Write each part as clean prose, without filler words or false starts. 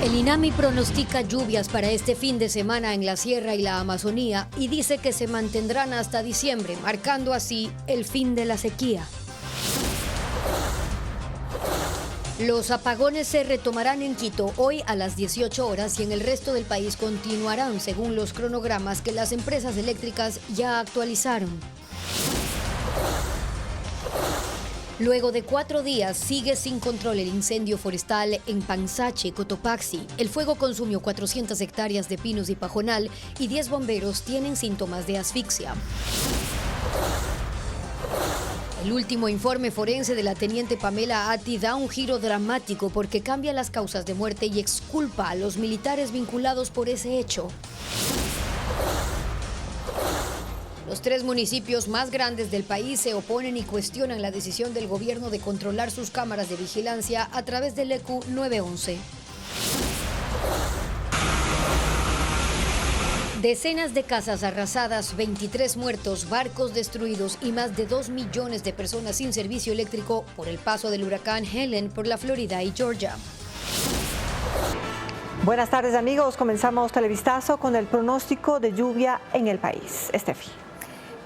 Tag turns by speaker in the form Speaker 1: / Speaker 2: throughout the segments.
Speaker 1: El INAMI pronostica lluvias para este fin de semana en la Sierra y la Amazonía y dice que se mantendrán hasta diciembre, marcando así el fin de la sequía. Los apagones se retomarán en Quito hoy a las 18 horas y en el resto del país continuarán según los cronogramas que las empresas eléctricas ya actualizaron. Luego de 4 días sigue sin control el incendio forestal en Panzache, Cotopaxi. El fuego consumió 400 hectáreas de pinos y pajonal y 10 bomberos tienen síntomas de asfixia. El último informe forense de la teniente Pamela Atti da un giro dramático porque cambia las causas de muerte y exculpa a los militares vinculados por ese hecho. Los 3 municipios más grandes del país se oponen y cuestionan la decisión del gobierno de controlar sus cámaras de vigilancia a través del ECU 911. Decenas de casas arrasadas, 23 muertos, barcos destruidos y más de 2 millones de personas sin servicio eléctrico por el paso del huracán Helen por la Florida y Georgia.
Speaker 2: Buenas tardes, amigos. Comenzamos Televistazo con el pronóstico de lluvia en el país. Estefi.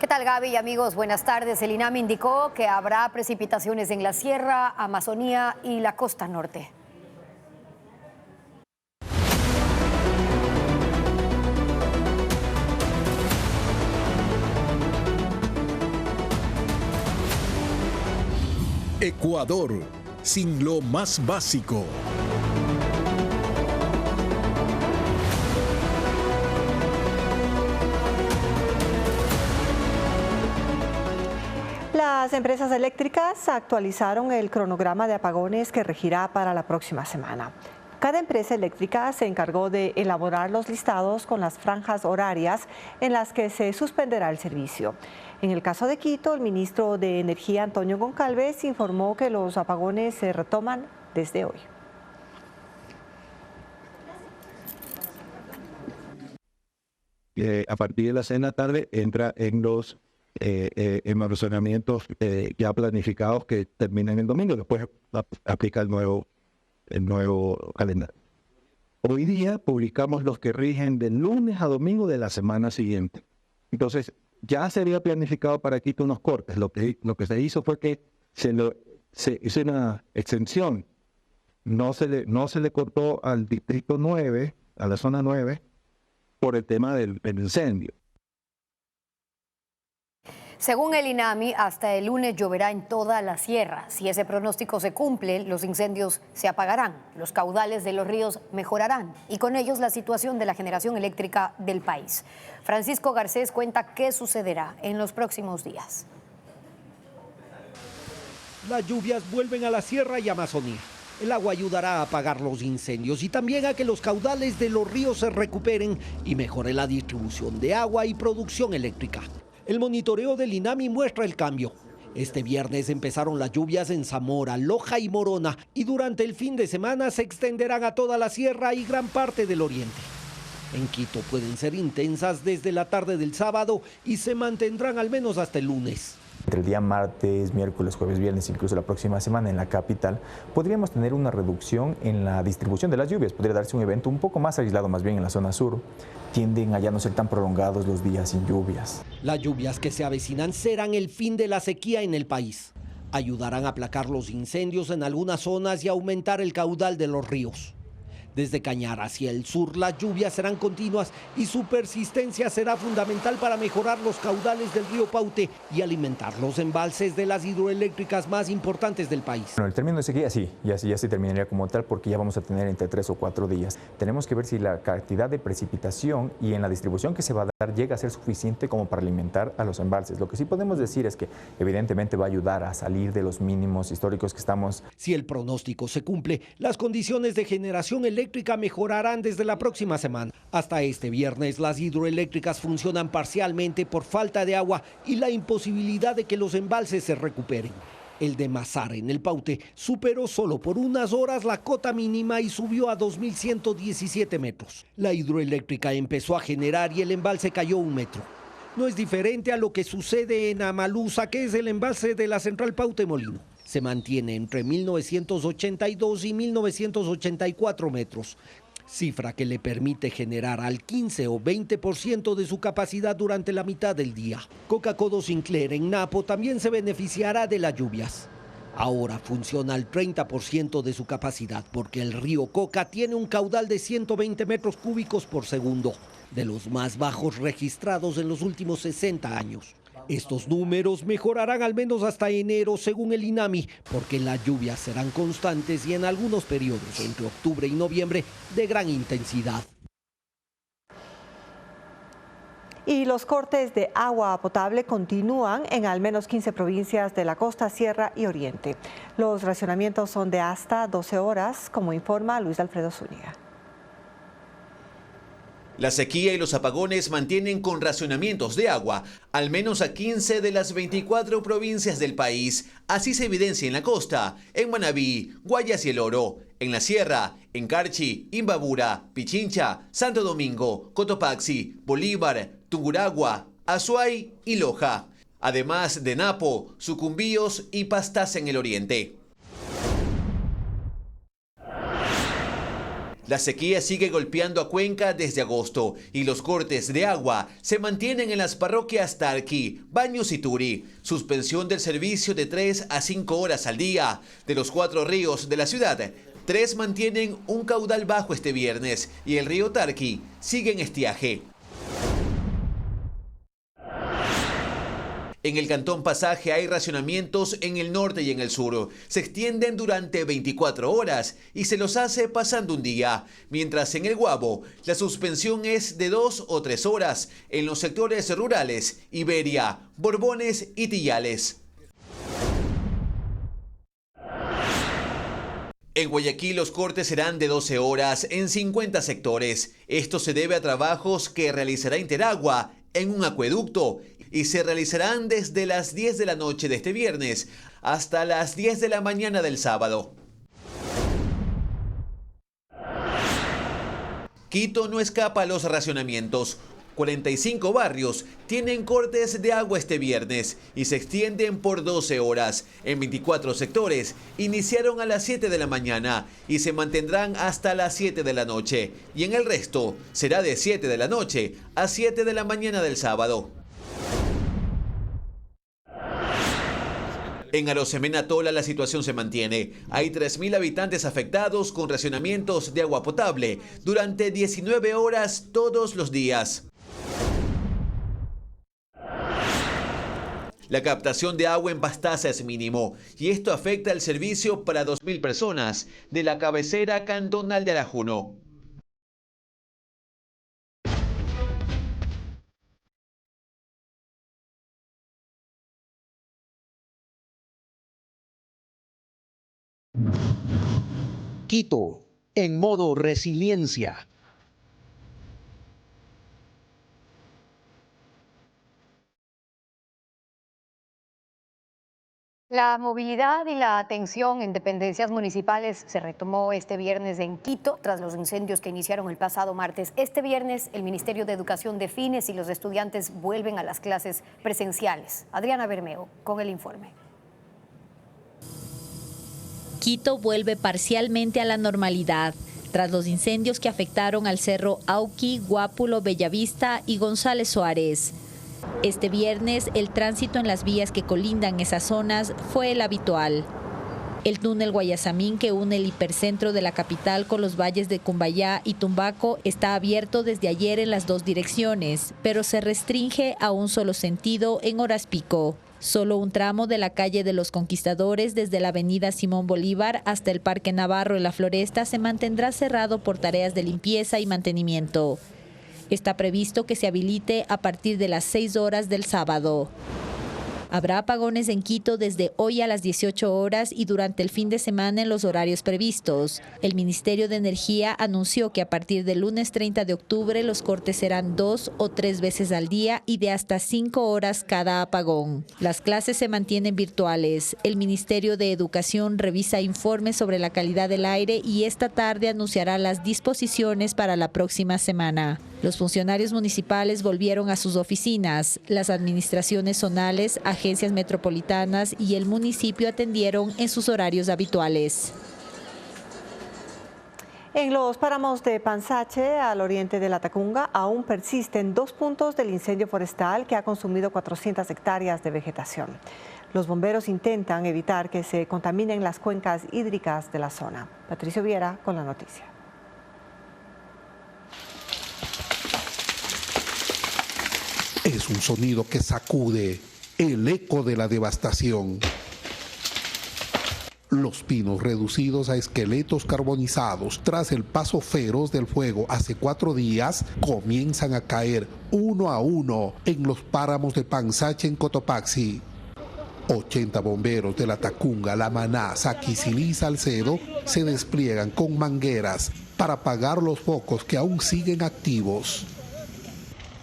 Speaker 1: ¿Qué tal, Gaby y amigos? Buenas tardes. El INAMI indicó que habrá precipitaciones en la Sierra, Amazonía y la costa norte.
Speaker 3: Ecuador, sin lo más básico.
Speaker 2: Las empresas eléctricas actualizaron el cronograma de apagones que regirá para la próxima semana. Cada empresa eléctrica se encargó de elaborar los listados con las franjas horarias en las que se suspenderá el servicio. En el caso de Quito, el ministro de Energía, Antonio Goncalves, informó que los apagones se retoman desde hoy.
Speaker 4: A partir de las 6 de la tarde entra en los almacenamientos ya planificados que terminan el domingo. Después aplica el nuevo calendario. Hoy día publicamos los que rigen de lunes a domingo de la semana siguiente. Entonces, ya se había planificado para Quito unos cortes. Lo que se hizo fue que se hizo una extensión. No se le cortó al distrito 9, a la zona 9, por el tema del incendio.
Speaker 1: Según el INAMI, hasta el lunes lloverá en toda la sierra. Si ese pronóstico se cumple, los incendios se apagarán, los caudales de los ríos mejorarán y con ellos la situación de la generación eléctrica del país. Francisco Garcés cuenta qué sucederá en los próximos días.
Speaker 5: Las lluvias vuelven a la sierra y Amazonía. El agua ayudará a apagar los incendios y también a que los caudales de los ríos se recuperen y mejore la distribución de agua y producción eléctrica. El monitoreo del INAMI muestra el cambio. Este viernes empezaron las lluvias en Zamora, Loja y Morona y durante el fin de semana se extenderán a toda la sierra y gran parte del oriente. En Quito pueden ser intensas desde la tarde del sábado y se mantendrán al menos hasta el lunes.
Speaker 6: Entre el día martes, miércoles, jueves, viernes, incluso la próxima semana en la capital, podríamos tener una reducción en la distribución de las lluvias. Podría darse un evento un poco más aislado, más bien en la zona sur. Tienden a ya no ser tan prolongados los días sin lluvias.
Speaker 5: Las lluvias que se avecinan serán el fin de la sequía en el país. Ayudarán a aplacar los incendios en algunas zonas y aumentar el caudal de los ríos. Desde Cañar hacia el sur, las lluvias serán continuas y su persistencia será fundamental para mejorar los caudales del río Paute y alimentar los embalses de las hidroeléctricas más importantes del país.
Speaker 6: Bueno, el término de sequía sí, ya se terminaría como tal porque ya vamos a tener entre 3 o 4 días. Tenemos que ver si la cantidad de precipitación y en la distribución que se va a dar llega a ser suficiente como para alimentar a los embalses. Lo que sí podemos decir es que evidentemente va a ayudar a salir de los mínimos históricos que estamos.
Speaker 5: Si el pronóstico se cumple, las condiciones de generación eléctrica mejorarán desde la próxima semana. Hasta este viernes, las hidroeléctricas funcionan parcialmente por falta de agua y la imposibilidad de que los embalses se recuperen. El de Mazar, en el Paute, superó solo por unas horas la cota mínima y subió a 2.117 metros. La hidroeléctrica empezó a generar y el embalse cayó 1 metro. No es diferente a lo que sucede en Amalusa, que es el embalse de la central Paute Molino. Se mantiene entre 1982 y 1984 metros. cifra que le permite generar al 15 o 20% de su capacidad durante la mitad del día. Coca-Codo Sinclair en Napo también se beneficiará de las lluvias. Ahora funciona al 30% de su capacidad porque el río Coca tiene un caudal de 120 metros cúbicos por segundo, de los más bajos registrados en los últimos 60 años. Estos números mejorarán al menos hasta enero según el INAMI, porque las lluvias serán constantes y en algunos periodos entre octubre y noviembre de gran intensidad.
Speaker 2: Y los cortes de agua potable continúan en al menos 15 provincias de la costa, sierra y oriente. Los racionamientos son de hasta 12 horas, como informa Luis Alfredo Zúñiga.
Speaker 7: La sequía y los apagones mantienen con racionamientos de agua, al menos a 15 de las 24 provincias del país. Así se evidencia en la costa, en Manabí, Guayas y El Oro, en la sierra, en Carchi, Imbabura, Pichincha, Santo Domingo, Cotopaxi, Bolívar, Tungurahua, Azuay y Loja. Además de Napo, Sucumbíos y Pastaza en el oriente. La sequía sigue golpeando a Cuenca desde agosto y los cortes de agua se mantienen en las parroquias Tarqui, Baños y Turi. Suspensión del servicio de 3 a 5 horas al día. De los 4 ríos de la ciudad, 3 mantienen un caudal bajo este viernes y el río Tarqui sigue en estiaje. En el Cantón Pasaje hay racionamientos en el norte y en el sur. Se extienden durante 24 horas y se los hace pasando un día. Mientras en el Guabo, la suspensión es de 2 o 3 horas en los sectores rurales, Iberia, Borbones y Tillales. En Guayaquil los cortes serán de 12 horas en 50 sectores. Esto se debe a trabajos que realizará Interagua en un acueducto y se realizarán desde las 10 de la noche de este viernes hasta las 10 de la mañana del sábado. Quito no escapa a los racionamientos. 45 barrios tienen cortes de agua este viernes y se extienden por 12 horas. En 24 sectores iniciaron a las 7 de la mañana y se mantendrán hasta las 7 de la noche. Y en el resto será de 7 de la noche a 7 de la mañana del sábado. En Arosemena Tola la situación se mantiene. Hay 3.000 habitantes afectados con racionamientos de agua potable durante 19 horas todos los días. La captación de agua en Pastaza es mínimo y esto afecta el servicio para 2.000 personas de la cabecera cantonal de Arajuno.
Speaker 8: Quito, en modo resiliencia.
Speaker 1: La movilidad y la atención en dependencias municipales se retomó este viernes en Quito tras los incendios que iniciaron el pasado martes. Este viernes el Ministerio de Educación define si los estudiantes vuelven a las clases presenciales. Adriana Bermeo con el informe.
Speaker 9: Quito vuelve parcialmente a la normalidad tras los incendios que afectaron al Cerro Auqui, Guápulo, Bellavista y González Suárez. Este viernes, el tránsito en las vías que colindan esas zonas fue el habitual. El túnel Guayasamín, que une el hipercentro de la capital con los valles de Cumbayá y Tumbaco, está abierto desde ayer en las 2 direcciones, pero se restringe a un solo sentido en horas pico. Solo un tramo de la calle de los Conquistadores desde la avenida Simón Bolívar hasta el Parque Navarro en la Floresta se mantendrá cerrado por tareas de limpieza y mantenimiento. Está previsto que se habilite a partir de las 6 horas del sábado. Habrá apagones en Quito desde hoy a las 18 horas y durante el fin de semana en los horarios previstos. El Ministerio de Energía anunció que a partir del lunes 30 de octubre los cortes serán 2 o 3 veces al día y de hasta 5 horas cada apagón. Las clases se mantienen virtuales. El Ministerio de Educación revisa informes sobre la calidad del aire y esta tarde anunciará las disposiciones para la próxima semana. Los funcionarios municipales volvieron a sus oficinas. Las administraciones zonales, agencias metropolitanas y el municipio atendieron en sus horarios habituales.
Speaker 2: En los páramos de Panzache, al oriente de La Tacunga, aún persisten 2 puntos del incendio forestal que ha consumido 400 hectáreas de vegetación. Los bomberos intentan evitar que se contaminen las cuencas hídricas de la zona. Patricio Viera con la noticia.
Speaker 10: Es un sonido que sacude, el eco de la devastación. Los pinos reducidos a esqueletos carbonizados tras el paso feroz del fuego hace 4 días comienzan a caer uno a uno en los páramos de Panzache en Cotopaxi. 80 bomberos de La Tacunga, La Maná, Saquisilí y Salcedo se despliegan con mangueras para apagar los focos que aún siguen activos.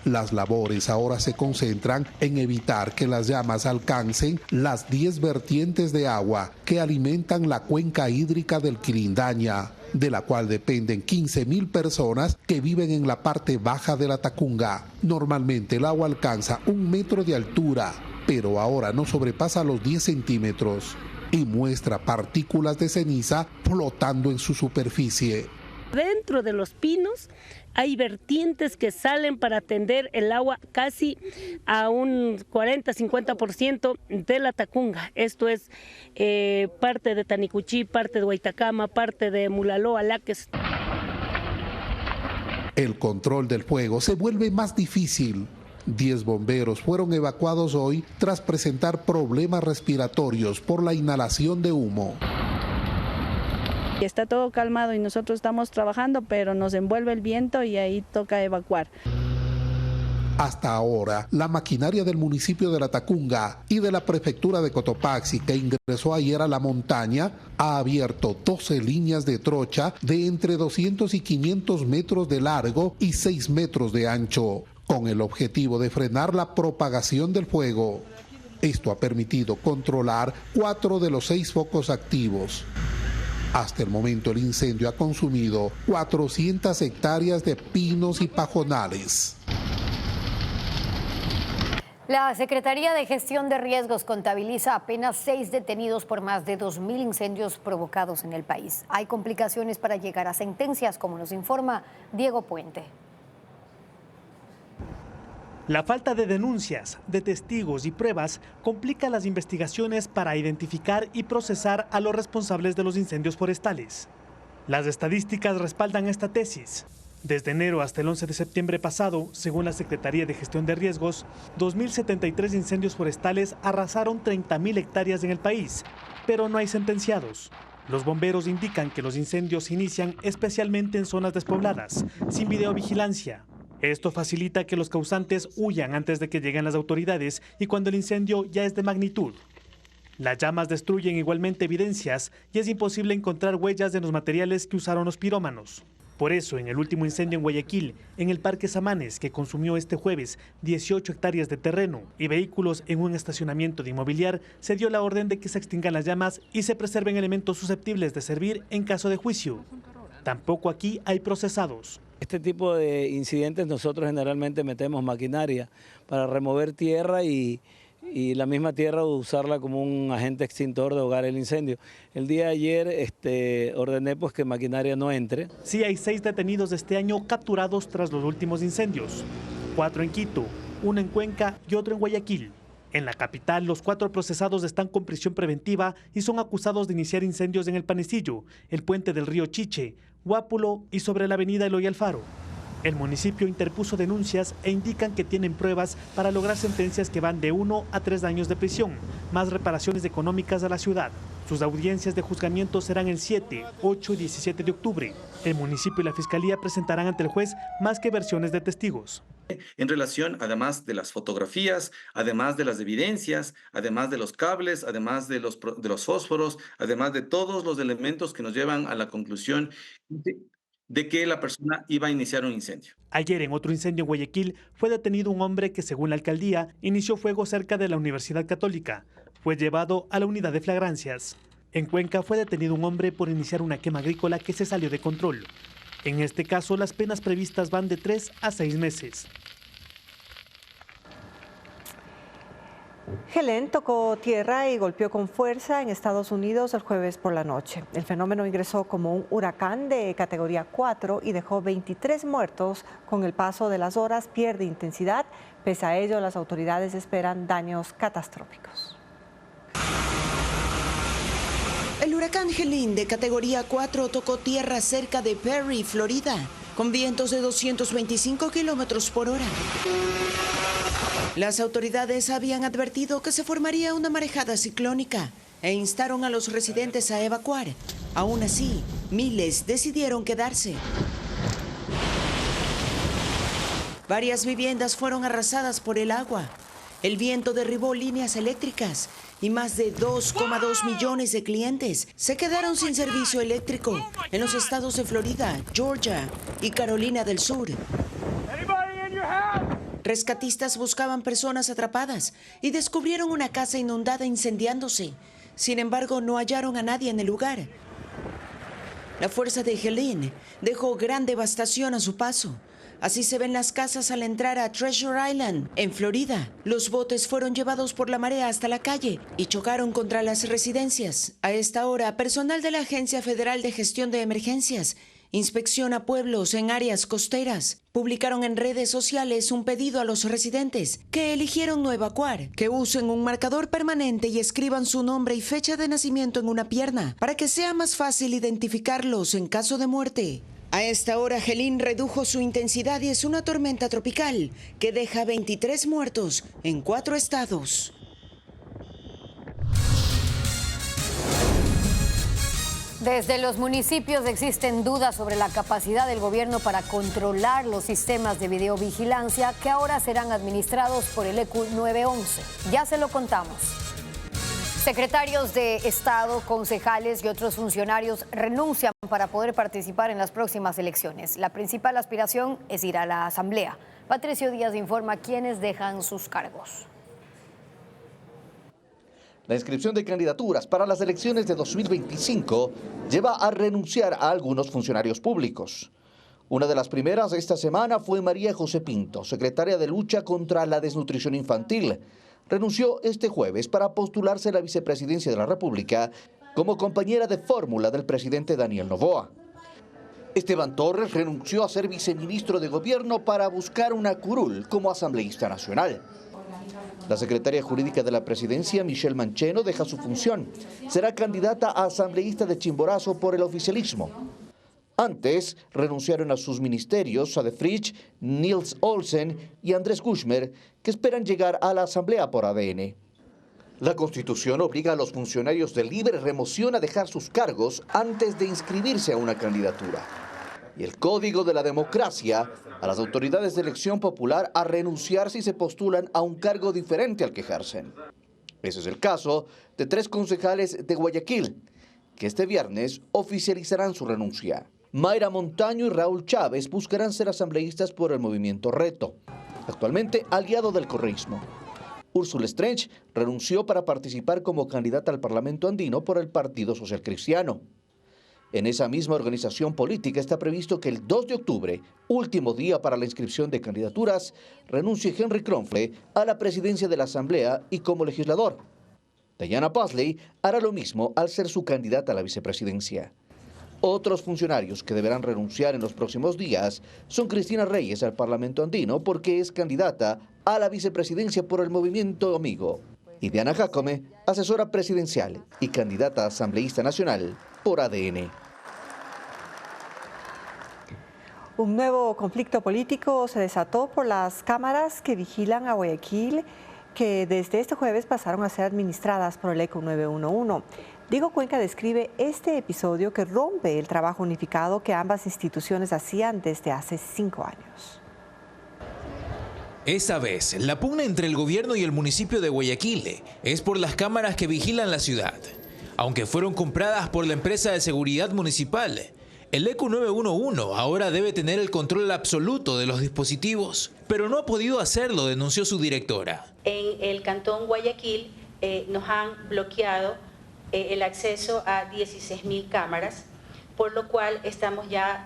Speaker 10: Las labores ahora se concentran en evitar que las llamas alcancen las 10 vertientes de agua que alimentan la cuenca hídrica del Quirindaña, de la cual dependen 15.000 personas que viven en la parte baja de La Tacunga. Normalmente el agua alcanza 1 metro de altura, pero ahora no sobrepasa los 10 centímetros y muestra partículas de ceniza flotando en su superficie.
Speaker 11: Dentro de los pinos hay vertientes que salen para atender el agua casi a un 40-50% de La Tacunga. Esto es parte de Tanicuchí, parte de Huaytacama, parte de Mulaló, Alaques.
Speaker 10: El control del fuego se vuelve más difícil. 10 bomberos fueron evacuados hoy tras presentar problemas respiratorios por la inhalación de humo.
Speaker 12: Está todo calmado y nosotros estamos trabajando, pero nos envuelve el viento y ahí toca evacuar.
Speaker 10: Hasta ahora, la maquinaria del municipio de La Tacunga y de la prefectura de Cotopaxi, que ingresó ayer a la montaña, ha abierto 12 líneas de trocha de entre 200 y 500 metros de largo y 6 metros de ancho, con el objetivo de frenar la propagación del fuego. Esto ha permitido controlar 4 de los 6 focos activos. Hasta el momento el incendio ha consumido 400 hectáreas de pinos y pajonales.
Speaker 1: La Secretaría de Gestión de Riesgos contabiliza apenas 6 detenidos por más de 2.000 incendios provocados en el país. Hay complicaciones para llegar a sentencias, como nos informa Diego Puente.
Speaker 13: La falta de denuncias, de testigos y pruebas complica las investigaciones para identificar y procesar a los responsables de los incendios forestales. Las estadísticas respaldan esta tesis. Desde enero hasta el 11 de septiembre pasado, según la Secretaría de Gestión de Riesgos, 2.073 incendios forestales arrasaron 30.000 hectáreas en el país, pero no hay sentenciados. Los bomberos indican que los incendios inician especialmente en zonas despobladas, sin videovigilancia. Esto facilita que los causantes huyan antes de que lleguen las autoridades y cuando el incendio ya es de magnitud. Las llamas destruyen igualmente evidencias y es imposible encontrar huellas de los materiales que usaron los pirómanos. Por eso, en el último incendio en Guayaquil, en el Parque Samanes, que consumió este jueves 18 hectáreas de terreno y vehículos en un estacionamiento de Inmobiliar, se dio la orden de que se extingan las llamas y se preserven elementos susceptibles de servir en caso de juicio. Tampoco aquí hay procesados.
Speaker 14: Este tipo de incidentes nosotros generalmente metemos maquinaria para remover tierra y la misma tierra usarla como un agente extintor de ahogar el incendio. El día de ayer ordené pues que maquinaria no entre.
Speaker 13: Sí hay 6 detenidos este año capturados tras los últimos incendios. 4 en Quito, 1 en Cuenca y otro en Guayaquil. En la capital, los 4 procesados están con prisión preventiva y son acusados de iniciar incendios en el Panecillo, el puente del río Chiche, Guápulo y sobre la avenida Eloy Alfaro. El municipio interpuso denuncias e indican que tienen pruebas para lograr sentencias que van de 1 a 3 años de prisión, más reparaciones económicas a la ciudad. Sus audiencias de juzgamiento serán el 7, 8 y 17 de octubre. El municipio y la fiscalía presentarán ante el juez más que versiones de testigos.
Speaker 15: En relación, además de las fotografías, además de las evidencias, además de los cables, además de los fósforos, además de todos los elementos que nos llevan a la conclusión de que la persona iba a iniciar un incendio.
Speaker 13: Ayer, en otro incendio en Guayaquil, fue detenido un hombre que, según la alcaldía, inició fuego cerca de la Universidad Católica. Fue llevado a la unidad de flagrancias. En Cuenca fue detenido un hombre por iniciar una quema agrícola que se salió de control. En este caso, las penas previstas van de 3 a 6 meses.
Speaker 2: Helene tocó tierra y golpeó con fuerza en Estados Unidos el jueves por la noche. El fenómeno ingresó como un huracán de categoría 4 y dejó 23 muertos. Con el paso de las horas pierde intensidad. Pese a ello, las autoridades esperan daños catastróficos.
Speaker 16: El huracán Helene de categoría 4 tocó tierra cerca de Perry, Florida, con vientos de 225 kilómetros por hora. Las autoridades habían advertido que se formaría una marejada ciclónica e instaron a los residentes a evacuar. Aún así, miles decidieron quedarse. Varias viviendas fueron arrasadas por el agua. El viento derribó líneas eléctricas y más de 2,2 millones de clientes se quedaron sin servicio eléctrico en los estados de Florida, Georgia y Carolina del Sur. Rescatistas buscaban personas atrapadas y descubrieron una casa inundada incendiándose. Sin embargo, no hallaron a nadie en el lugar. La fuerza de Helene dejó gran devastación a su paso. Así se ven las casas al entrar a Treasure Island, en Florida. Los botes fueron llevados por la marea hasta la calle y chocaron contra las residencias. A esta hora, personal de la Agencia Federal de Gestión de Emergencias inspecciona pueblos en áreas costeras. Publicaron en redes sociales un pedido a los residentes que eligieron no evacuar, que usen un marcador permanente y escriban su nombre y fecha de nacimiento en una pierna para que sea más fácil identificarlos en caso de muerte. A esta hora, Helene redujo su intensidad y es una tormenta tropical que deja 23 muertos en 4 estados.
Speaker 1: Desde los municipios existen dudas sobre la capacidad del gobierno para controlar los sistemas de videovigilancia que ahora serán administrados por el ECU 911. Ya se lo contamos. Secretarios de Estado, concejales y otros funcionarios renuncian para poder participar en las próximas elecciones. La principal aspiración es ir a la Asamblea. Patricio Díaz informa quiénes dejan sus cargos.
Speaker 17: La inscripción de candidaturas para las elecciones de 2025 lleva a renunciar a algunos funcionarios públicos. Una de las primeras esta semana fue María José Pinto, secretaria de lucha contra la desnutrición infantil. Renunció este jueves para postularse a la vicepresidencia de la República como compañera de fórmula del presidente Daniel Noboa. Esteban Torres renunció a ser viceministro de Gobierno para buscar una curul como asambleísta nacional. La secretaria jurídica de la presidencia, Michelle Mancheno, deja su función. Será candidata a asambleísta de Chimborazo por el oficialismo. Antes renunciaron a sus ministerios Sade Fritsch, Niels Olsen y Andrés Kushmer, que esperan llegar a la Asamblea por ADN. La Constitución obliga a los funcionarios de libre remoción a dejar sus cargos antes de inscribirse a una candidatura. Y el Código de la Democracia a las autoridades de elección popular a renunciar si se postulan a un cargo diferente al que ejercen. Ese es el caso de 3 concejales de Guayaquil, que este viernes oficializarán su renuncia. Mayra Montaño y Raúl Chávez buscarán ser asambleístas por el movimiento Reto, actualmente aliado del correísmo. Úrsula Strange renunció para participar como candidata al Parlamento andino por el Partido Social Cristiano. En esa misma organización política está previsto que el 2 de octubre, último día para la inscripción de candidaturas, renuncie Henry Kronfle a la presidencia de la Asamblea y como legislador. Diana Pasley hará lo mismo al ser su candidata a la vicepresidencia. Otros funcionarios que deberán renunciar en los próximos días son Cristina Reyes al Parlamento andino porque es candidata a la vicepresidencia por el Movimiento Amigo, y Diana Jacome, asesora presidencial y candidata a asambleísta nacional por ADN.
Speaker 2: Un nuevo conflicto político se desató por las cámaras que vigilan a Guayaquil, que desde este jueves pasaron a ser administradas por el ECU 911. Diego Cuenca describe este episodio que rompe el trabajo unificado que ambas instituciones hacían desde hace 5 años.
Speaker 18: Esta vez, la pugna entre el gobierno y el municipio de Guayaquil es por las cámaras que vigilan la ciudad. Aunque fueron compradas por la empresa de seguridad municipal, el ECU 911 ahora debe tener el control absoluto de los dispositivos, pero no ha podido hacerlo, denunció su directora.
Speaker 19: En el cantón Guayaquil nos han bloqueado el acceso a 16.000 cámaras, por lo cual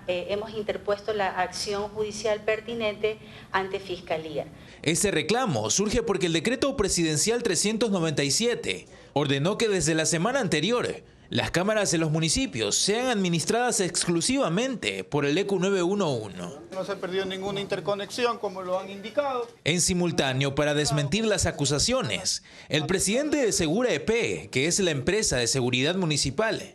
Speaker 19: hemos interpuesto la acción judicial pertinente ante Fiscalía.
Speaker 18: Este reclamo surge porque el decreto presidencial 397 ordenó que desde la semana anterior las cámaras de los municipios sean administradas exclusivamente por el ECU 911.
Speaker 20: No se perdió ninguna interconexión, como lo han indicado.
Speaker 18: En simultáneo, para desmentir las acusaciones, el presidente de Segura EP, que es la empresa de seguridad municipal,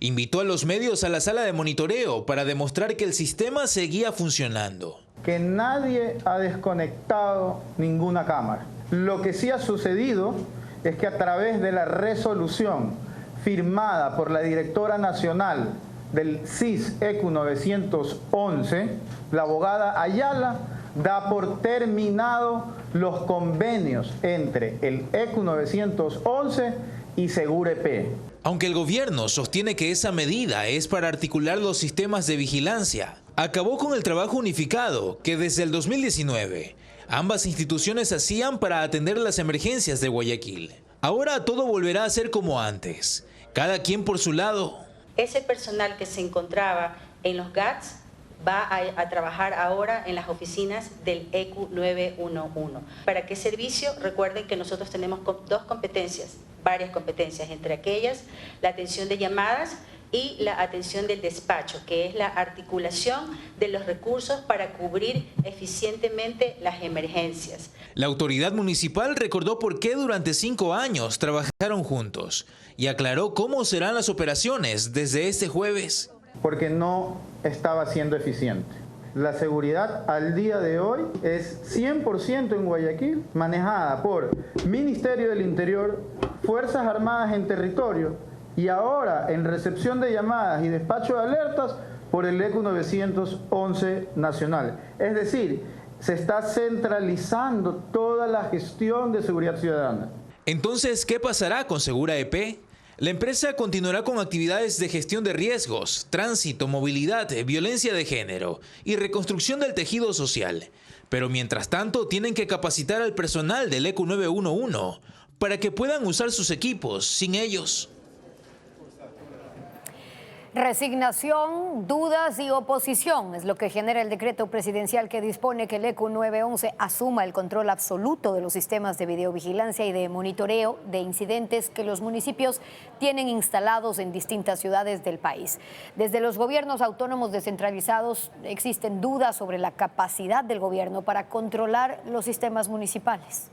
Speaker 18: invitó a los medios a la sala de monitoreo para demostrar que el sistema seguía funcionando.
Speaker 20: Que nadie ha desconectado ninguna cámara. Lo que sí ha sucedido es que a través de la resolución firmada por la directora nacional del CIS ECU 911, la abogada Ayala da por terminado los convenios entre el ECU 911 y Segura EP.
Speaker 18: Aunque el gobierno sostiene que esa medida es para articular los sistemas de vigilancia, acabó con el trabajo unificado que desde el 2019 ambas instituciones hacían para atender las emergencias de Guayaquil. Ahora todo volverá a ser como antes, cada quien por su lado.
Speaker 19: Ese personal que se encontraba en los GATS va a trabajar ahora en las oficinas del ECU 911. ¿Para qué servicio? Recuerden que nosotros tenemos varias competencias, entre aquellas la atención de llamadas y la atención del despacho, que es la articulación de los recursos para cubrir eficientemente las emergencias.
Speaker 18: La autoridad municipal recordó por qué durante 5 años trabajaron juntos y aclaró cómo serán las operaciones desde este jueves.
Speaker 20: Porque no estaba siendo eficiente. La seguridad al día de hoy es 100% en Guayaquil, manejada por Ministerio del Interior, Fuerzas Armadas en territorio y ahora en recepción de llamadas y despacho de alertas por el ECU 911 nacional. Es decir, se está centralizando toda la gestión de seguridad ciudadana.
Speaker 18: Entonces, ¿qué pasará con Segura EP? La empresa continuará con actividades de gestión de riesgos, tránsito, movilidad, violencia de género y reconstrucción del tejido social. Pero mientras tanto tienen que capacitar al personal del ECU 911 para que puedan usar sus equipos sin ellos.
Speaker 1: Resignación, dudas y oposición es lo que genera el decreto presidencial que dispone que el ECU 911 asuma el control absoluto de los sistemas de videovigilancia y de monitoreo de incidentes que los municipios tienen instalados en distintas ciudades del país. Desde los gobiernos autónomos descentralizados existen dudas sobre la capacidad del gobierno para controlar los sistemas municipales.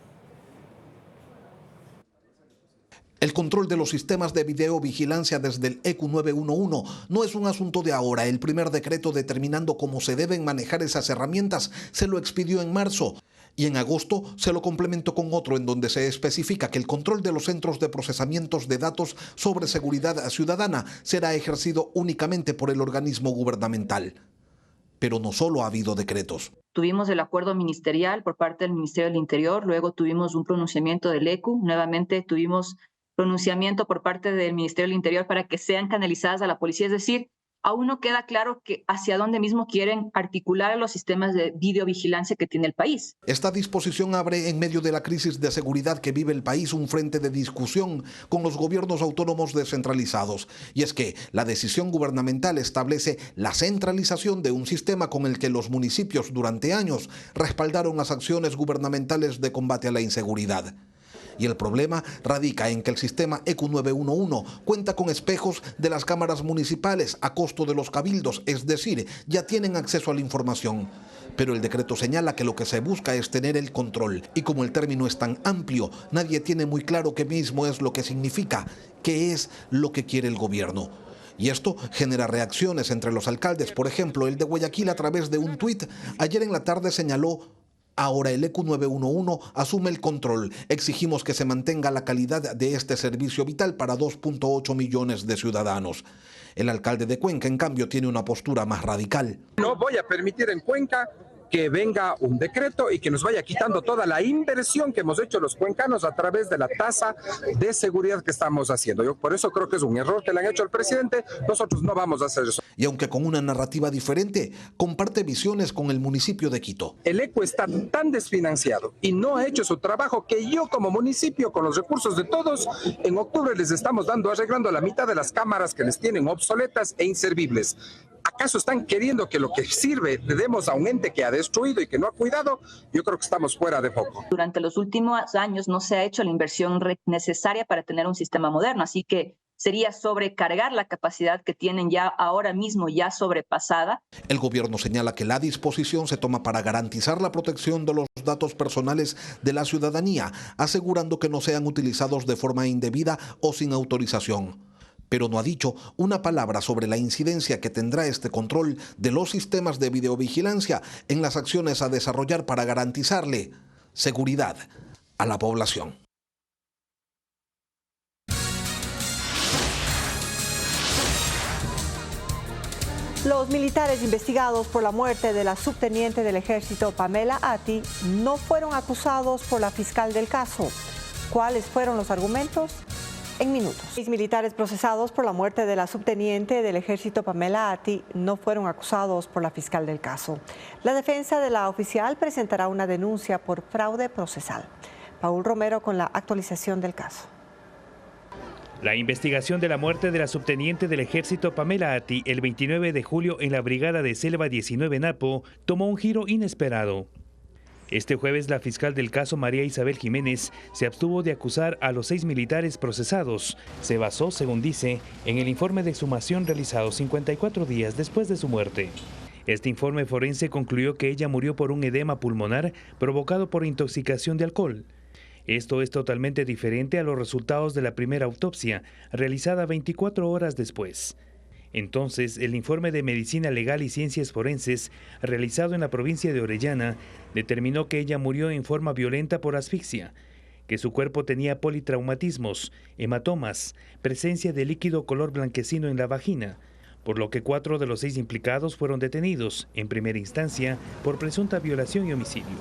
Speaker 17: El control de los sistemas de videovigilancia desde el ECU 911 no es un asunto de ahora. El primer decreto determinando cómo se deben manejar esas herramientas se lo expidió en marzo. Y en agosto se lo complementó con otro en donde se especifica que el control de los centros de procesamientos de datos sobre seguridad ciudadana será ejercido únicamente por el organismo gubernamental. Pero no solo ha habido decretos.
Speaker 21: Tuvimos el acuerdo ministerial por parte del Ministerio del Interior, luego tuvimos un pronunciamiento del ECU, nuevamente tuvimos pronunciamiento por parte del Ministerio del Interior para que sean canalizadas a la policía. Es decir, aún no queda claro que hacia dónde mismo quieren articular los sistemas de videovigilancia que tiene el país.
Speaker 17: Esta disposición abre en medio de la crisis de seguridad que vive el país un frente de discusión con los gobiernos autónomos descentralizados. Y es que la decisión gubernamental establece la centralización de un sistema con el que los municipios durante años respaldaron las acciones gubernamentales de combate a la inseguridad. Y el problema radica en que el sistema ECU 911 cuenta con espejos de las cámaras municipales a costo de los cabildos, es decir, ya tienen acceso a la información. Pero el decreto señala que lo que se busca es tener el control. Y como el término es tan amplio, nadie tiene muy claro qué mismo es lo que significa, qué es lo que quiere el gobierno. Y esto genera reacciones entre los alcaldes. Por ejemplo, el de Guayaquil a través de un tuit ayer en la tarde señaló: ahora el ECU 911 asume el control. Exigimos que se mantenga la calidad de este servicio vital para 2.8 millones de ciudadanos. El alcalde de Cuenca, en cambio, tiene una postura más radical.
Speaker 22: No voy a permitir en Cuenca
Speaker 3: que venga un decreto y que nos vaya quitando toda la inversión que hemos hecho los cuencanos a través de la tasa de seguridad que estamos haciendo. Yo por eso creo que es un error que le han hecho al presidente. Nosotros no vamos a hacer eso.
Speaker 17: Y aunque con una narrativa diferente, comparte visiones con el municipio de Quito.
Speaker 3: El ECU está tan desfinanciado y no ha hecho su trabajo que yo como municipio, con los recursos de todos, en octubre les estamos arreglando la mitad de las cámaras que les tienen obsoletas e inservibles. ¿Acaso están queriendo que lo que sirve le demos a un ente que ha destruido y que no ha cuidado? Yo creo que estamos fuera de foco.
Speaker 21: Durante los últimos años no se ha hecho la inversión necesaria para tener un sistema moderno, así que sería sobrecargar la capacidad que tienen ya ahora mismo ya sobrepasada.
Speaker 17: El gobierno señala que la disposición se toma para garantizar la protección de los datos personales de la ciudadanía, asegurando que no sean utilizados de forma indebida o sin autorización. Pero no ha dicho una palabra sobre la incidencia que tendrá este control de los sistemas de videovigilancia en las acciones a desarrollar para garantizarle seguridad a la población.
Speaker 2: Los militares investigados por la muerte de la subteniente del ejército Pamela Ati no fueron acusados por la fiscal del caso. ¿Cuáles fueron los argumentos? En minutos. 6 militares procesados por la muerte de la subteniente del ejército Pamela Ati no fueron acusados por la fiscal del caso. La defensa de la oficial presentará una denuncia por fraude procesal. Paul Romero con la actualización del caso.
Speaker 22: La investigación de la muerte de la subteniente del ejército Pamela Ati el 29 de julio en la brigada de Selva 19 Napo tomó un giro inesperado. Este jueves la fiscal del caso María Isabel Jiménez se abstuvo de acusar a los 6 militares procesados. Se basó, según dice, en el informe de exhumación realizado 54 días después de su muerte. Este informe forense concluyó que ella murió por un edema pulmonar provocado por intoxicación de alcohol. Esto es totalmente diferente a los resultados de la primera autopsia, realizada 24 horas después. Entonces, el informe de Medicina Legal y Ciencias Forenses, realizado en la provincia de Orellana, determinó que ella murió en forma violenta por asfixia, que su cuerpo tenía politraumatismos, hematomas, presencia de líquido color blanquecino en la vagina, por lo que 4 de los 6 implicados fueron detenidos, en primera instancia, por presunta violación y homicidio.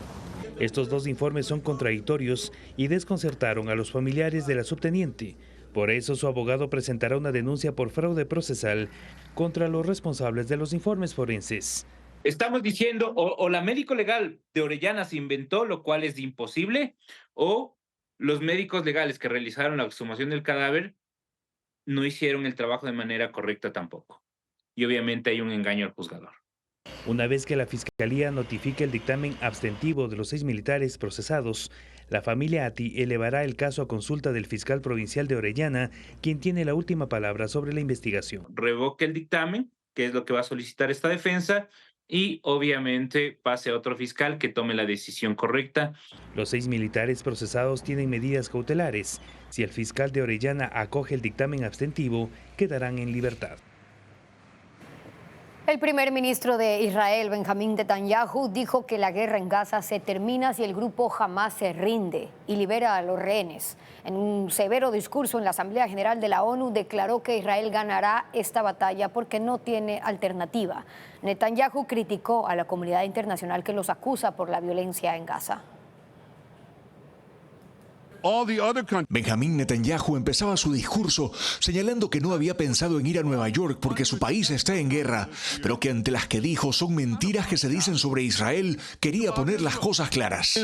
Speaker 22: Estos 2 informes son contradictorios y desconcertaron a los familiares de la subteniente. Por eso su abogado presentará una denuncia por fraude procesal contra los responsables de los informes forenses.
Speaker 23: Estamos diciendo o la médico legal de Orellana se inventó, lo cual es imposible, o los médicos legales que realizaron la exhumación del cadáver no hicieron el trabajo de manera correcta tampoco. Y obviamente hay un engaño al juzgador.
Speaker 22: Una vez que la Fiscalía notifique el dictamen abstentivo de los 6 militares procesados, la familia Ati elevará el caso a consulta del fiscal provincial de Orellana, quien tiene la última palabra sobre la investigación.
Speaker 23: Revoque el dictamen, que es lo que va a solicitar esta defensa, y obviamente pase a otro fiscal que tome la decisión correcta.
Speaker 22: Los 6 militares procesados tienen medidas cautelares. Si el fiscal de Orellana acoge el dictamen abstentivo, quedarán en libertad.
Speaker 1: El primer ministro de Israel, Benjamín Netanyahu, dijo que la guerra en Gaza se termina si el grupo Hamas se rinde y libera a los rehenes. En un severo discurso en la Asamblea General de la ONU, declaró que Israel ganará esta batalla porque no tiene alternativa. Netanyahu criticó a la comunidad internacional que los acusa por la violencia en Gaza.
Speaker 24: Benjamín Netanyahu empezaba su discurso señalando que no había pensado en ir a Nueva York porque su país está en guerra, pero que ante las que dijo son mentiras que se dicen sobre Israel, quería poner las cosas claras.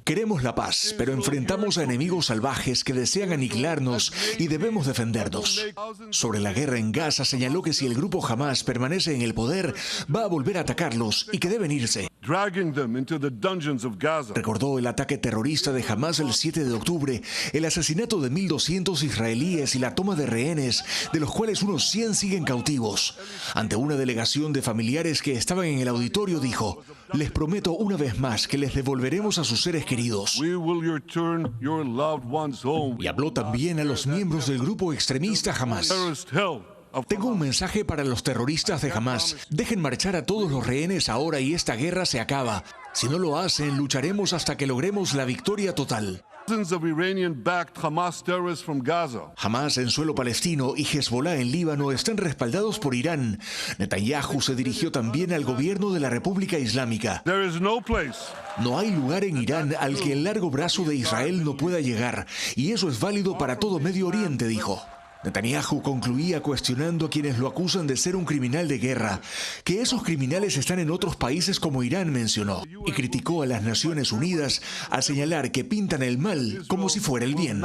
Speaker 24: Queremos la paz, pero enfrentamos a enemigos salvajes que desean aniquilarnos y debemos defendernos. Sobre la guerra en Gaza señaló que si el grupo Hamas permanece en el poder, va a volver a atacarlos y que deben irse. Recordó el ataque terrorista de Hamas el 7 de octubre, el asesinato de 1.200 israelíes y la toma de rehenes, de los cuales unos 100 siguen cautivos. Ante una delegación de familiares que estaban en el auditorio, dijo: les prometo una vez más que les devolveremos a sus seres queridos. Y habló también a los miembros del grupo extremista Hamas. Tengo un mensaje para los terroristas de Hamas. Dejen marchar a todos los rehenes ahora y esta guerra se acaba. Si no lo hacen, lucharemos hasta que logremos la victoria total. Hamas en suelo palestino y Hezbollah en Líbano están respaldados por Irán. Netanyahu se dirigió también al gobierno de la República Islámica. No hay lugar en Irán al que el largo brazo de Israel no pueda llegar, y eso es válido para todo Medio Oriente, dijo. Netanyahu concluía cuestionando a quienes lo acusan de ser un criminal de guerra, que esos criminales están en otros países como Irán, mencionó, y criticó a las Naciones Unidas al señalar que pintan el mal como si fuera el bien.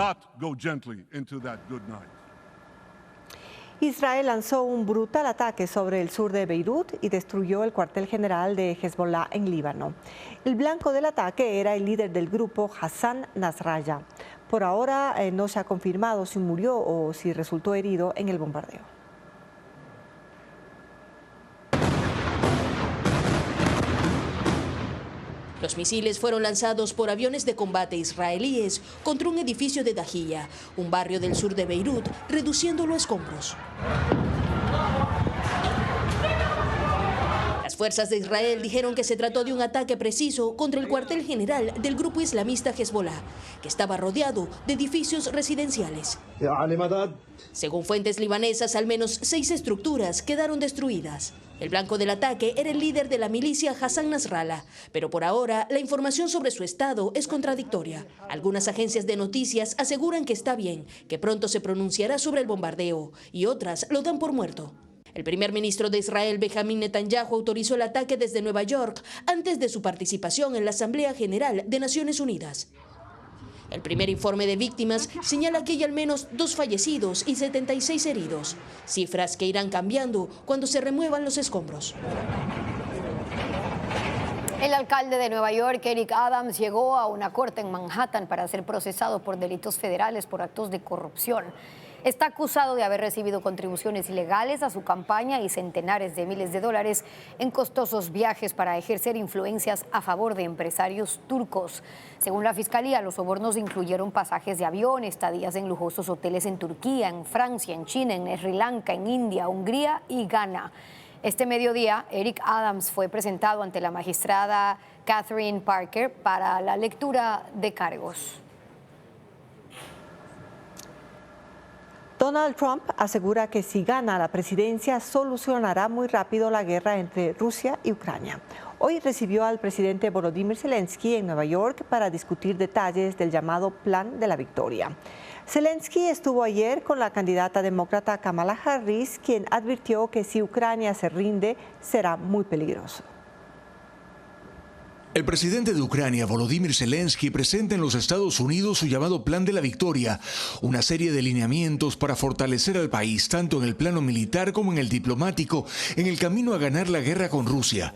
Speaker 2: Israel lanzó un brutal ataque sobre el sur de Beirut y destruyó el cuartel general de Hezbollah en Líbano. El blanco del ataque era el líder del grupo, Hassan Nasrallah. Por ahora no se ha confirmado si murió o si resultó herido en el bombardeo.
Speaker 4: Los misiles fueron lanzados por aviones de combate israelíes contra un edificio de Dahiyya, un barrio del sur de Beirut, reduciéndolo a escombros. Las fuerzas de Israel dijeron que se trató de un ataque preciso contra el cuartel general del grupo islamista Hezbollah, que estaba rodeado de edificios residenciales. Según fuentes libanesas, al menos 6 estructuras quedaron destruidas. El blanco del ataque era el líder de la milicia Hassan Nasrallah, pero por ahora la información sobre su estado es contradictoria. Algunas agencias de noticias aseguran que está bien, que pronto se pronunciará sobre el bombardeo, y otras lo dan por muerto. El primer ministro de Israel, Benjamin Netanyahu, autorizó el ataque desde Nueva York antes de su participación en la Asamblea General de Naciones Unidas. El primer informe de víctimas señala que hay al menos 2 fallecidos y 76 heridos, cifras que irán cambiando cuando se remuevan los escombros.
Speaker 1: El alcalde de Nueva York, Eric Adams, llegó a una corte en Manhattan para ser procesado por delitos federales por actos de corrupción. Está acusado de haber recibido contribuciones ilegales a su campaña y centenares de miles de dólares en costosos viajes para ejercer influencias a favor de empresarios turcos. Según la Fiscalía, los sobornos incluyeron pasajes de avión, estadías en lujosos hoteles en Turquía, en Francia, en China, en Sri Lanka, en India, Hungría y Ghana. Este mediodía, Eric Adams fue presentado ante la magistrada Catherine Parker para la lectura de cargos.
Speaker 2: Donald Trump asegura que si gana la presidencia solucionará muy rápido la guerra entre Rusia y Ucrania. Hoy recibió al presidente Volodymyr Zelensky en Nueva York para discutir detalles del llamado Plan de la Victoria. Zelensky estuvo ayer con la candidata demócrata Kamala Harris, quien advirtió que si Ucrania se rinde será muy peligroso.
Speaker 24: El presidente de Ucrania, Volodymyr Zelensky, presenta en los Estados Unidos su llamado Plan de la Victoria, una serie de lineamientos para fortalecer al país, tanto en el plano militar como en el diplomático, en el camino a ganar la guerra con Rusia.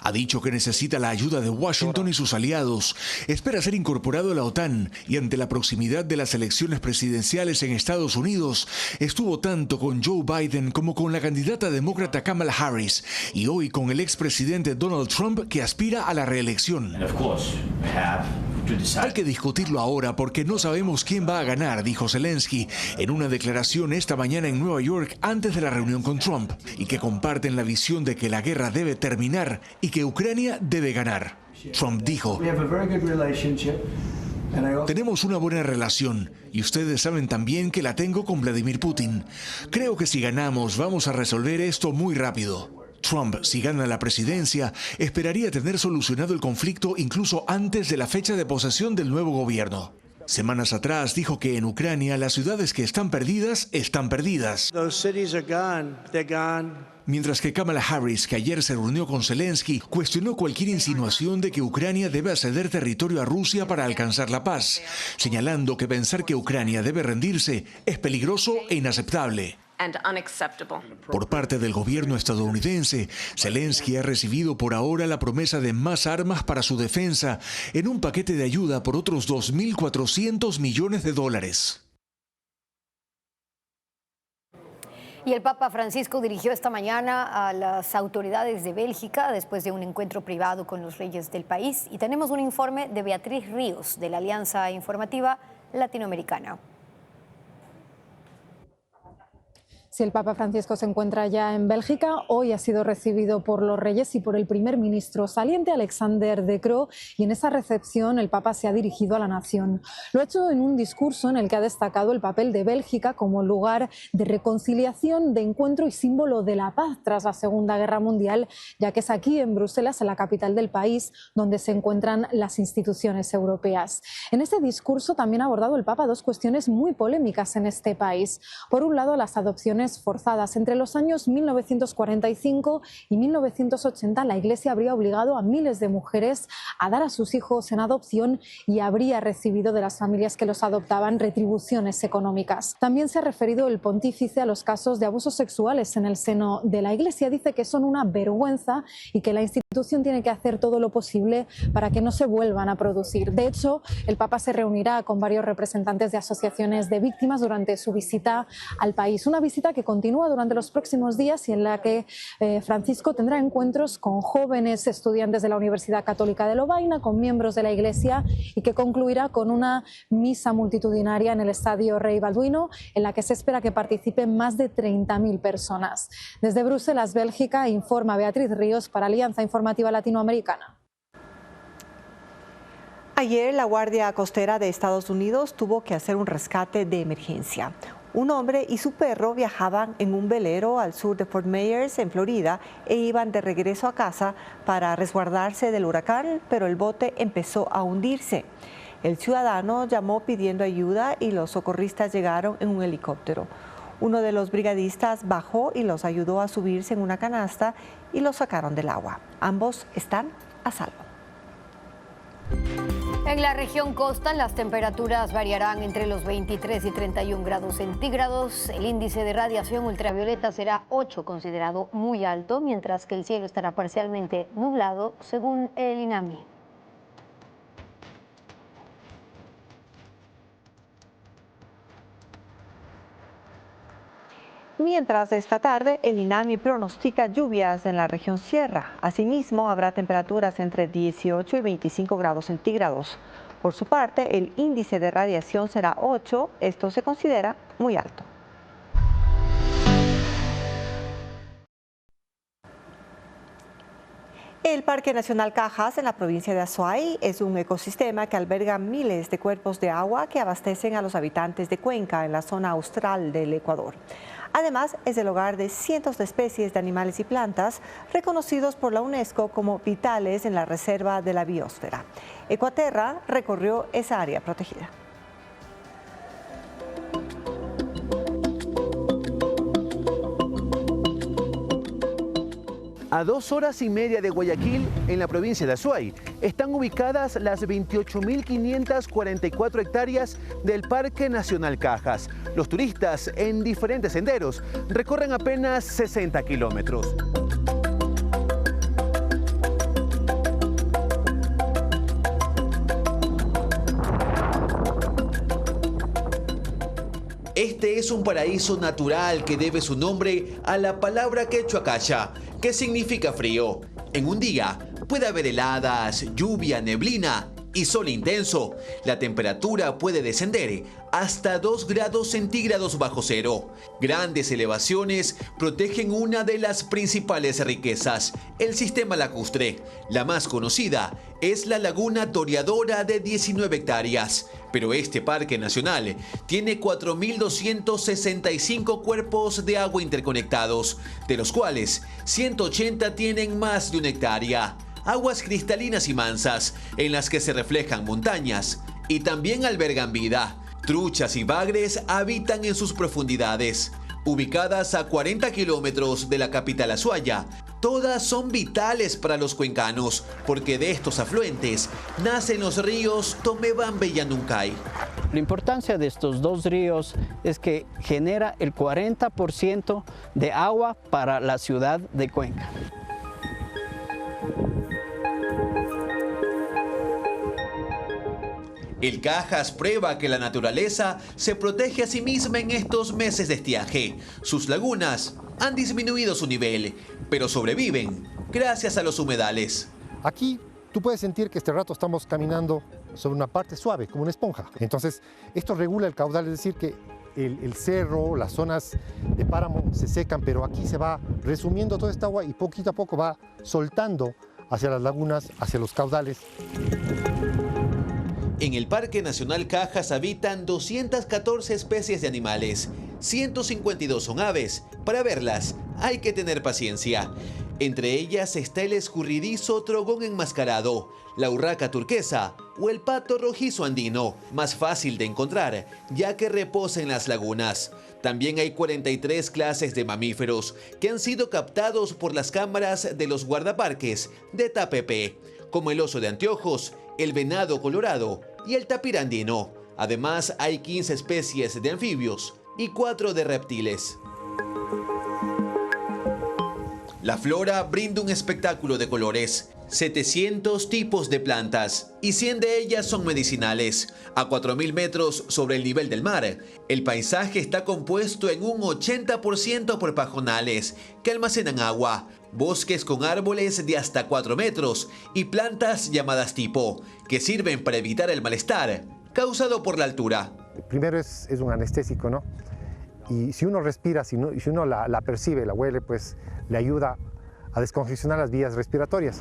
Speaker 24: Ha dicho que necesita la ayuda de Washington y sus aliados, espera ser incorporado a la OTAN y ante la proximidad de las elecciones presidenciales en Estados Unidos, estuvo tanto con Joe Biden como con la candidata demócrata Kamala Harris y hoy con el expresidente Donald Trump, que aspira a la reelección. Hay que discutirlo ahora porque no sabemos quién va a ganar, dijo Zelensky en una declaración esta mañana en Nueva York antes de la reunión con Trump, y que comparten la visión de que la guerra debe terminar y que Ucrania debe ganar. Trump dijo: tenemos una buena relación y ustedes saben también que la tengo con Vladimir Putin. Creo que si ganamos vamos a resolver esto muy rápido. Trump, si gana la presidencia, esperaría tener solucionado el conflicto incluso antes de la fecha de posesión del nuevo gobierno. Semanas atrás dijo que en Ucrania las ciudades que están perdidas, están perdidas. Mientras que Kamala Harris, que ayer se reunió con Zelensky, cuestionó cualquier insinuación de que Ucrania debe ceder territorio a Rusia para alcanzar la paz, señalando que pensar que Ucrania debe rendirse es peligroso e inaceptable. Por parte del gobierno estadounidense, Zelensky ha recibido por ahora la promesa de más armas para su defensa en un paquete de ayuda por otros 2.400 millones de dólares.
Speaker 1: Y el Papa Francisco dirigió esta mañana a las autoridades de Bélgica después de un encuentro privado con los reyes del país. Y tenemos un informe de Beatriz Ríos, de la Alianza Informativa Latinoamericana.
Speaker 5: Si el Papa Francisco se encuentra ya en Bélgica, hoy ha sido recibido por los reyes y por el primer ministro saliente, Alexander De Croo, y en esa recepción el Papa se ha dirigido a la nación. Lo ha hecho en un discurso en el que ha destacado el papel de Bélgica como lugar de reconciliación, de encuentro y símbolo de la paz tras la Segunda Guerra Mundial, ya que es aquí en Bruselas, en la capital del país, donde se encuentran las instituciones europeas. En este discurso también ha abordado el Papa dos cuestiones muy polémicas en este país. Por un lado, las adopciones forzadas. Entre los años 1945 y 1980, la Iglesia habría obligado a miles de mujeres a dar a sus hijos en adopción y habría recibido de las familias que los adoptaban retribuciones económicas. También se ha referido el pontífice a los casos de abusos sexuales en el seno de la Iglesia. Dice que son una vergüenza y que la institución tiene que hacer todo lo posible para que no se vuelvan a producir. De hecho, el Papa se reunirá con varios representantes de asociaciones de víctimas durante su visita al país. Una visita que continúa durante los próximos días y en la que Francisco tendrá encuentros con jóvenes estudiantes de la Universidad Católica de Lovaina, con miembros de la Iglesia, y que concluirá con una misa multitudinaria en el Estadio Rey Balduino, en la que se espera que participen más de 30.000 personas. Desde Bruselas, Bélgica, informa Beatriz Ríos para Alianza Informativa Latinoamericana.
Speaker 2: Ayer la Guardia Costera de Estados Unidos tuvo que hacer un rescate de emergencia. Un hombre y su perro viajaban en un velero al sur de Fort Myers, en Florida, e iban de regreso a casa para resguardarse del huracán, pero el bote empezó a hundirse. El ciudadano llamó pidiendo ayuda y los socorristas llegaron en un helicóptero. Uno de los brigadistas bajó y los ayudó a subirse en una canasta y los sacaron del agua. Ambos están a salvo.
Speaker 1: En la región costa, las temperaturas variarán entre los 23 y 31 grados centígrados. El índice de radiación ultravioleta será 8, considerado muy alto, mientras que el cielo estará parcialmente nublado, según el INAMI.
Speaker 2: Mientras esta tarde, el INAMI pronostica lluvias en la región sierra. Asimismo, habrá temperaturas entre 18 y 25 grados centígrados. Por su parte, el índice de radiación será 8. Esto se considera muy alto. El Parque Nacional Cajas en la provincia de Azuay es un ecosistema que alberga miles de cuerpos de agua que abastecen a los habitantes de Cuenca en la zona austral del Ecuador. Además, es el hogar de cientos de especies de animales y plantas reconocidos por la UNESCO como vitales en la Reserva de la Biosfera. Ecuaterra recorrió esa área protegida.
Speaker 6: A 2 horas y media de Guayaquil, en la provincia de Azuay, están ubicadas las 28.544 hectáreas del Parque Nacional Cajas. Los turistas, en diferentes senderos, recorren apenas 60 kilómetros.
Speaker 7: Este es un paraíso natural que debe su nombre a la palabra quechua cacha, que significa frío. En un día puede haber heladas, lluvia, neblina y sol intenso. La temperatura puede descender hasta 2 grados centígrados bajo cero. Grandes elevaciones protegen una de las principales riquezas, el sistema lacustre. La más conocida es la Laguna Toreadora de 19 hectáreas. Pero este parque nacional tiene 4.265 cuerpos de agua interconectados, de los cuales 180 tienen más de 1 hectárea. Aguas cristalinas y mansas, en las que se reflejan montañas, y también albergan vida. Truchas y bagres habitan en sus profundidades. Ubicadas a 40 kilómetros de la capital Azuaya, todas son vitales para los cuencanos, porque de estos afluentes nacen los ríos Tomebambe y Yanuncay.
Speaker 8: La importancia de estos dos ríos es que genera el 40% de agua para la ciudad de Cuenca.
Speaker 7: El Cajas prueba que la naturaleza se protege a sí misma en estos meses de estiaje. Sus lagunas han disminuido su nivel, pero sobreviven gracias a los humedales.
Speaker 25: Aquí tú puedes sentir que este rato estamos caminando sobre una parte suave, como una esponja. Entonces, esto regula el caudal, es decir, que el cerro, las zonas de páramo se secan, pero aquí se va resumiendo toda esta agua y poquito a poco va soltando hacia las lagunas, hacia los caudales.
Speaker 7: En el Parque Nacional Cajas habitan 214 especies de animales, 152 son aves. Para verlas hay que tener paciencia. Entre ellas está el escurridizo trogón enmascarado, la urraca turquesa o el pato rojizo andino, más fácil de encontrar, ya que reposa en las lagunas. También hay 43 clases de mamíferos que han sido captados por las cámaras de los guardaparques de Tapepe, como el oso de anteojos, el venado colorado y el tapir andino. Además, hay 15 especies de anfibios y 4 de reptiles. La flora brinda un espectáculo de colores. 700 tipos de plantas y 100 de ellas son medicinales. A 4.000 metros sobre el nivel del mar, el paisaje está compuesto en un 80% por pajonales que almacenan agua, bosques con árboles de hasta 4 metros y plantas llamadas tipo, que sirven para evitar el malestar causado por la altura.
Speaker 25: Primero es un anestésico, ¿no? Y si uno respira, si uno la percibe, la huele, pues le ayuda a descongestionar las vías respiratorias.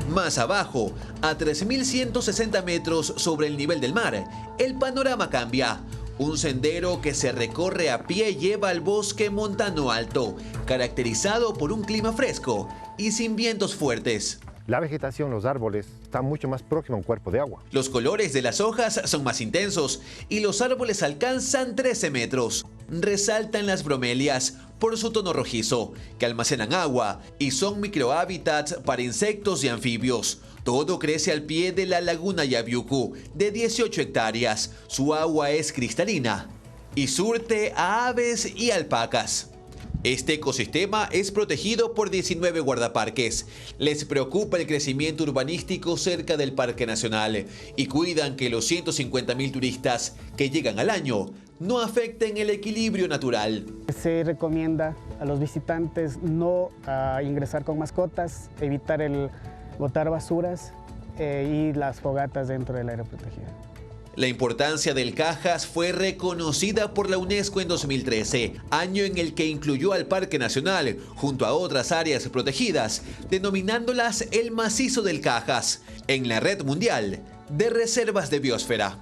Speaker 7: Más abajo, a 3.160 metros sobre el nivel del mar, el panorama cambia. Un sendero que se recorre a pie lleva al bosque montano alto, caracterizado por un clima fresco y sin vientos fuertes.
Speaker 25: La vegetación, los árboles, están mucho más próximos a un cuerpo de agua.
Speaker 7: Los colores de las hojas son más intensos y los árboles alcanzan 13 metros. Resaltan las bromelias por su tono rojizo, que almacenan agua y son microhábitats para insectos y anfibios. Todo crece al pie de la laguna Yaviucu, de 18 hectáreas. Su agua es cristalina y surte a aves y alpacas. Este ecosistema es protegido por 19 guardaparques. Les preocupa el crecimiento urbanístico cerca del Parque Nacional y cuidan que los 150.000 turistas que llegan al año no afecten el equilibrio natural.
Speaker 9: Se recomienda a los visitantes no ingresar con mascotas, evitar el botar basuras y las fogatas dentro del área protegida.
Speaker 7: La importancia del Cajas fue reconocida por la UNESCO en 2013, año en el que incluyó al Parque Nacional junto a otras áreas protegidas, denominándolas el Macizo del Cajas, en la red mundial de reservas de biosfera.